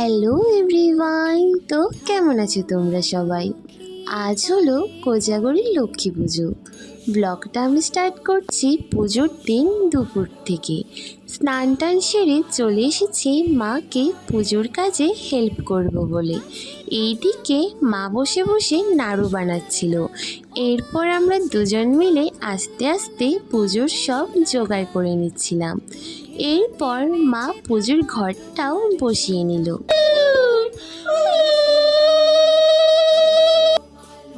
Hello everyone, তো কেমন আছো তোমরা সবাই? আজ হলো কোজাগরীর লক্ষ্মী পুজো। ব্লগটা আমি স্টার্ট করছি পুজোর দিন দুপুর থেকে। স্নান টান সেরে চলে এসেছি মাকে পুজোর কাজে হেল্প করব বলে। এইদিকে মা বসে বসে নাড়ু বানাচ্ছিল। এরপর আমরা দুজন মিলে আস্তে আস্তে পুজোর সব জোগাড় করে নিচ্ছিলাম। এরপর মা পুজোর ঘরটাও বসিয়ে নিল।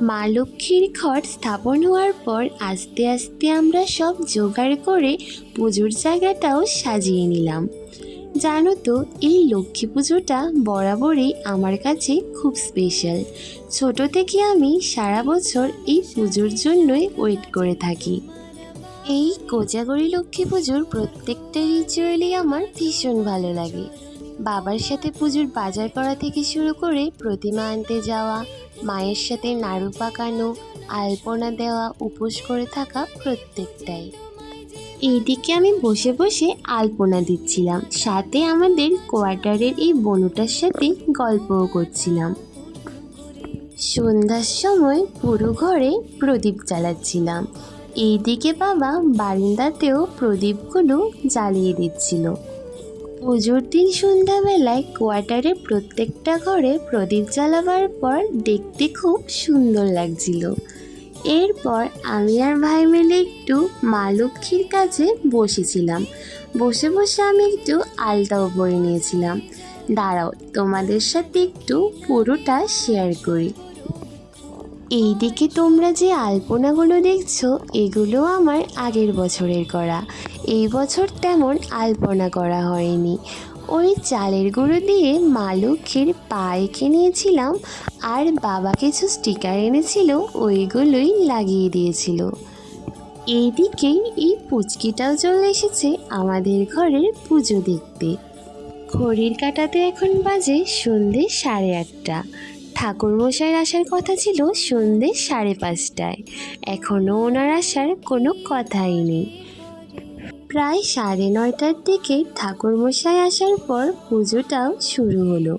মা লক্ষ্মীর ঘট স্থাপন হওয়ার পর আস্তে আস্তে আমরা সব জোগাড় করে পুজোর জায়গাটাও সাজিয়ে নিলাম। জানো তো, এই লক্ষ্মী পুজোটা বরাবরই আমার কাছে খুব স্পেশাল। ছোট থেকে আমি সারা বছর এই পুজোর জন্যই ওয়েট করে থাকি। এই কোজাগরী লক্ষ্মী পুজোর প্রত্যেকটা রিচুয়ালই আমার ভীষণ ভালো লাগে। বাবার সাথে পুজোর বাজার করা থেকে শুরু করে প্রতিমা আনতে যাওয়া, মায়ের সাথে নাড়ু পাকানো, আলপনা দেওয়া, উপোস করে থাকা, প্রত্যেকটাই। এইদিকে আমি বসে বসে আলপনা দিচ্ছিলাম, সাথে আমাদের কোয়ার্টারের এই বনুটার সাথে গল্পও করছিলাম। সন্ধ্যার সময় পুরো ঘরে প্রদীপ জ্বালাচ্ছিলাম। এইদিকে বাবা বারান্দাতেও প্রদীপগুলো জ্বালিয়ে দিচ্ছিল। পুজোর দিন সন্ধ্যাবেলায় কোয়ার্টারের প্রত্যেকটা ঘরে প্রদীপ জ্বালাবার পর দেখতে খুব সুন্দর লাগছিল। এরপর আমি আর ভাই মিলে একটু মা লক্ষ্মীর কাছে বসেছিলাম। বসে বসে আমি একটু আলতাও পরে নিয়েছিলাম। দাঁড়াও, তোমাদের সাথে একটু পুরোটা শেয়ার করি। এইদিকে তোমরা যে আলপনাগুলো দেখছো, এগুলো আমার আগের বছরের করা। এই বছর তেমন আলপনা করা হয়নি। ওই চালের গুঁড়ো দিয়ে মা লক্ষ্মীর পা এঁকে নিয়েছিলাম, আর বাবা কিছু স্টিকার এনেছিল, ওইগুলোই লাগিয়ে দিয়েছিল। এইদিকে এই পুচকিটাও চলে এসেছে আমাদের ঘরের পুজো দেখতে। ঘড়ির কাঁটাতে এখন বাজে সন্ধ্যে 8:30। ঠাকুরমশাইয়ের আসার কথা ছিল সন্ধ্যে 5:30টায়। এখনও ওনার আসার কোনো কথাই নেই। প্রায় 9:30টার দিকে ঠাকুরমশাই আসার পর পুজোটাও শুরু হলো।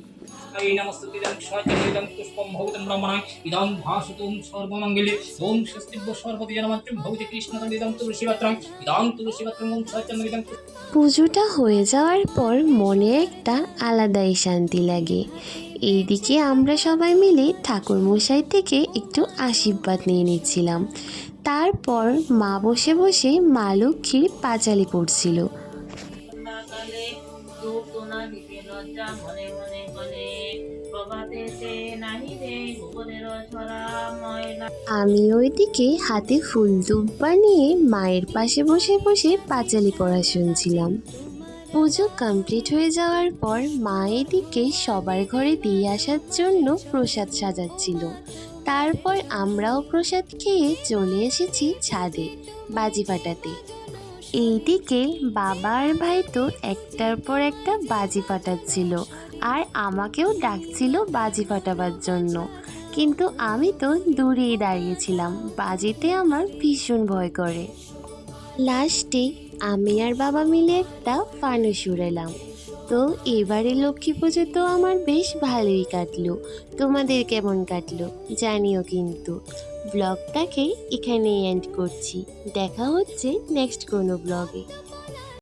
পুজোটা হয়ে যাওয়ার পর মনে একটা আলাদাই শান্তি লাগে। এইদিকে আমরা সবাই মিলে ঠাকুরমশাই থেকে একটু আশীর্বাদ নিয়ে নিচ্ছিলাম। তারপর মা বসে বসে মা লক্ষ্মীর পাঁচালি পড়ছিল। আমি ওইদিকে হাতে ফুল ধূপ বানিয়ে মায়ের পাশে বসে বসে পাঁচালি পড়া শুনছিলাম। পুজো কমপ্লিট হয়ে যাওয়ার পর মা এদিকে সবার ঘরে দিয়ে আসার জন্য প্রসাদ সাজাচ্ছিল। তারপর আমরাও প্রসাদ খেয়ে চলে এসেছি ছাদে বাজি ফাটাতে। এইদিকে বাবা আর ভাই তো একটার পর একটা বাজি ফাটাচ্ছিল, আর আমাকেও ডাকছিল বাজি ফাটাবার জন্য। কিন্তু আমি তো দূরেই দাঁড়িয়েছিলাম, বাজিতে আমার ভীষণ ভয় করে। লাস্টে আমি আর বাবা মিলে একটা ফানুস উড়ালাম। তো এবারে লক্ষ্মী পুজো তো আমার বেশ ভালোই কাটলো। তোমাদের কেমন কাটলো জানিও কিন্তু। ব্লগটাকে এখানেই এন্ড করছি। দেখা হচ্ছে নেক্সট কোনো ব্লগে।